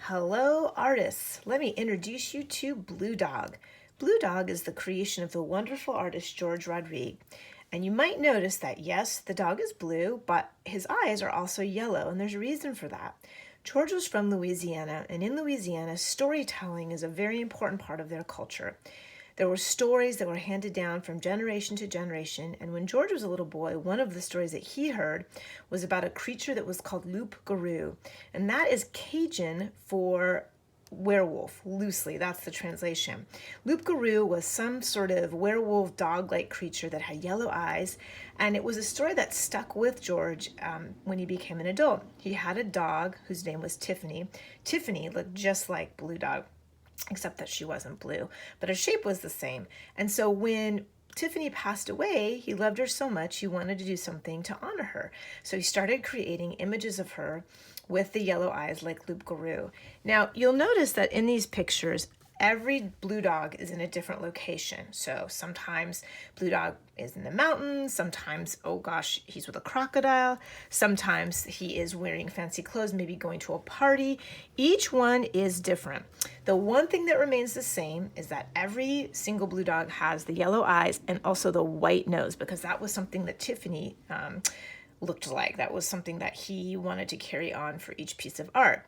Hello, artists. Let me introduce you to Blue Dog. Blue Dog is the creation of the wonderful artist George Rodrigue. And you might notice that, yes, the dog is blue, but his eyes are also yellow, and there's a reason for that. George was from Louisiana, and in Louisiana, storytelling is a very important part of their culture. There were stories that were handed down from generation to generation, and when George was a little boy, one of the stories that he heard was about a creature that was called Loup Garou, and that is Cajun for werewolf, loosely, that's the translation. Loup Garou was some sort of werewolf dog-like creature that had yellow eyes, and it was a story that stuck with George when he became an adult. He had a dog whose name was Tiffany. Tiffany looked just like Blue Dog, except that she wasn't blue, but her shape was the same. And so when Tiffany passed away, he loved her so much he wanted to do something to honor her. So he started creating images of her with the yellow eyes like Loup Garou. Now, you'll notice that in these pictures, every blue dog is in a different location. So sometimes Blue Dog is in the mountains, sometimes, oh gosh, he's with a crocodile, sometimes he is wearing fancy clothes, maybe going to a party. Each one is different. The one thing that remains the same is that every single blue dog has the yellow eyes and also the white nose, because that was something that Tiffany looked like. That was something that he wanted to carry on for each piece of art.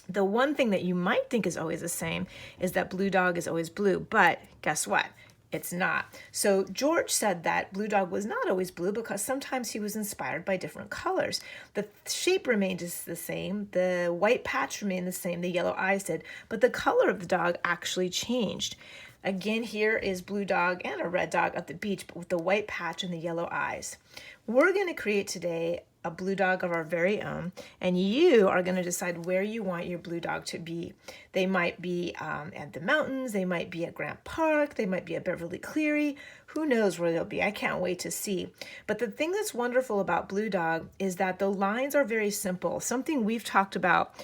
The one thing that you might think is always the same is that Blue Dog is always blue, but guess what? It's not. So George said that Blue Dog was not always blue because sometimes he was inspired by different colors. The shape remained the same, the white patch remained the same, the yellow eyes did, but the color of the dog actually changed. Again, here is Blue Dog and a red dog at the beach, but with the white patch and the yellow eyes. We're going to create today a blue dog of our very own, and you are going to decide where you want your blue dog to be. They might be at the mountains, they might be at Grant Park, they might be at Beverly Cleary. Who knows where they'll be? I can't wait to see. But the thing that's wonderful about Blue Dog is that the lines are very simple. Something we've talked about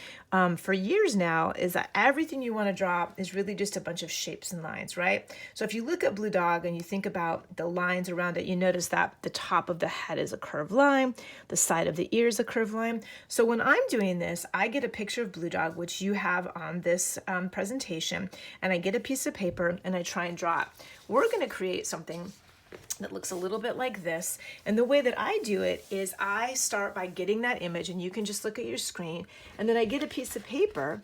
for years now is that everything you want to draw is really just a bunch of shapes and lines, right? So if you look at Blue Dog and you think about the lines around it, you notice that the top of the head is a curved line, the side of the ear is a curved line. So when I'm doing this, I get a picture of Blue Dog, which you have on this presentation, and I get a piece of paper and I try and draw it. We're going to create something that looks a little bit like this. And the way that I do it is I start by getting that image, and you can just look at your screen, and then I get a piece of paper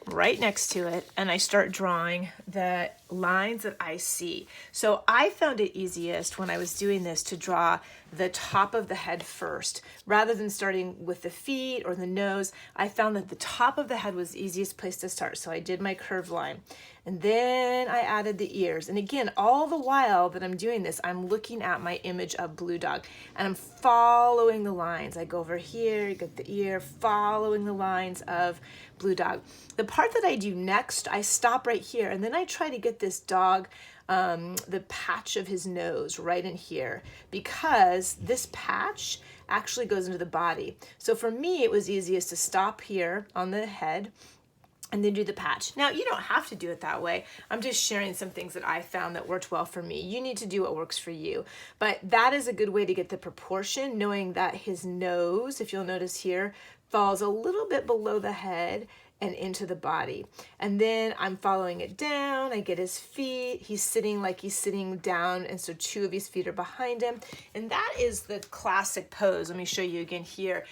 right next to it and I start drawing the lines that I see. So I found it easiest when I was doing this to draw the top of the head first rather than starting with the feet or the nose. I found that the top of the head was the easiest place to start, so I did my curved line. And then I added the ears. And again, all the while that I'm doing this, I'm looking at my image of Blue Dog and I'm following the lines. I go over here, you get the ear, following the lines of Blue Dog. The part that I do next, I stop right here and then I try to get this dog the patch of his nose right in here, because this patch actually goes into the body. So for me, it was easiest to stop here on the head and then do the patch. Now, you don't have to do it that way. I'm just sharing some things that I found that worked well for me. You need to do what works for you. But that is a good way to get the proportion, knowing that his nose, if you'll notice here, falls a little bit below the head and into the body. And then I'm following it down, I get his feet, he's sitting like he's sitting down, and so two of his feet are behind him. And that is the classic pose. Let me show you again here.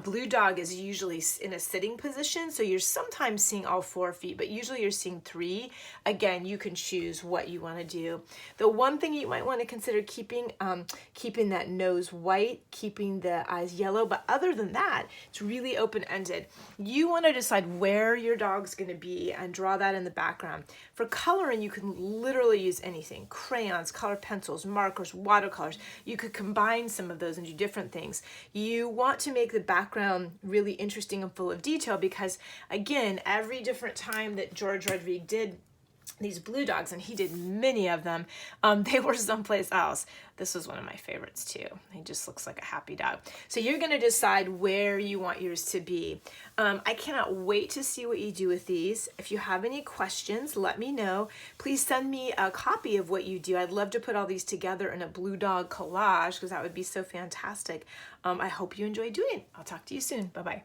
Blue Dog is usually in a sitting position, so you're sometimes seeing all 4 feet, but usually you're seeing 3. Again, you can choose what you want to do. The one thing you might want to consider keeping that nose white, keeping the eyes yellow, but other than that, it's really open-ended. You want to decide where your dog's going to be and draw that in the background. For coloring, you can literally use anything: crayons, color pencils, markers, watercolors. You could combine some of those and do different things. You want to make the background really interesting and full of detail because, again, every different time that George Rodrigue did these blue dogs, and he did many of them, they were someplace else. This was one of my favorites too. He just looks like a happy dog. So you're going to decide where you want yours to be. I cannot wait to see what you do with these. If you have any questions, let me know. Please send me a copy of what you do. I'd love to put all these together in a blue dog collage because that would be so fantastic. I hope you enjoy doing it. I'll talk to you soon. Bye-bye.